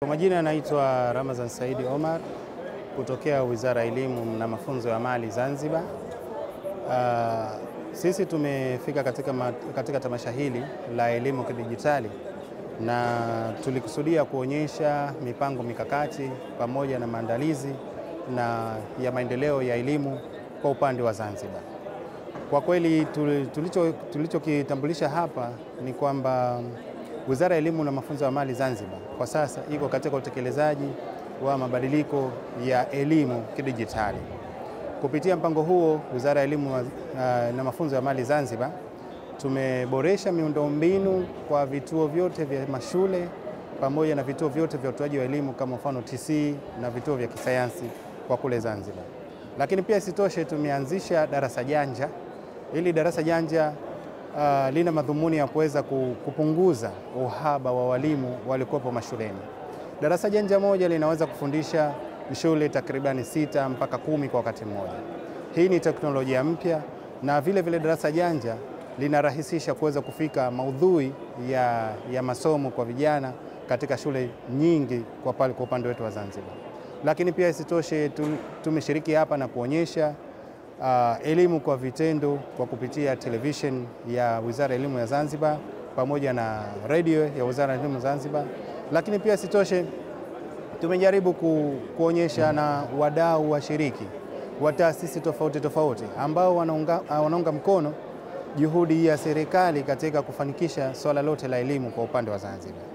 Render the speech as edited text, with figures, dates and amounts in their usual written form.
Kwa majina naitwa Ramazan Saidi Omar kutokea Wizara ya Elimu na Mafunzo ya Mali Zanzibar. Sisi tumefika katika tamasha hili la elimu kidijitali na tulikusudia kuonyesha mipango mikakati pamoja na maandalizi ya maendeleo ya elimu kwa upande wa Zanzibar. Kwa kweli tulichokitambulisha hapa ni kwamba Wizara ya Elimu na Mafunzo ya Mali Zanzibar kwa sasa iko katika utekelezaji wa mabadiliko ya elimu kidijitali. Kupitia mpango huo, Wizara ya Elimu na Mafunzo ya Mali Zanzibar tumeboresha miundombinu kwa vituo vyote vya mashule pamoja na vituo vyote vya utoaji wa elimu kama mfano TC na vituo vya kisayansi kwa kule Zanzibar. Lakini pia isitoshe tumeanzisha darasa janja. Ili darasa janja lina madhumuni ya kuweza kupunguza uhaba wa walimu waliokuwepo mashuleni. Darasa janja moja linaweza kufundisha shule takribani 6 mpaka 10 kwa wakati mmoja. Hii ni teknolojia mpya na vile vile darasa janja linarahisisha kuweza kufika maudhui ya masomo kwa vijana katika shule nyingi kwa upande wetu wa Zanzibar. Lakini pia isitoshe tumeshiriki hapa na kuonyesha elimu kwa vitendo kwa kupitia television ya Wizara ya Elimu ya Zanzibar pamoja na radio ya Wizara ya Elimu Zanzibar. Lakini pia isitoshe tumejaribu kuonyesha na wadau washiriki wa taasisi tofauti ambao wanaunga mkono juhudi ya serikali katika kufanikisha swala lote la elimu kwa upande wa Zanzibar.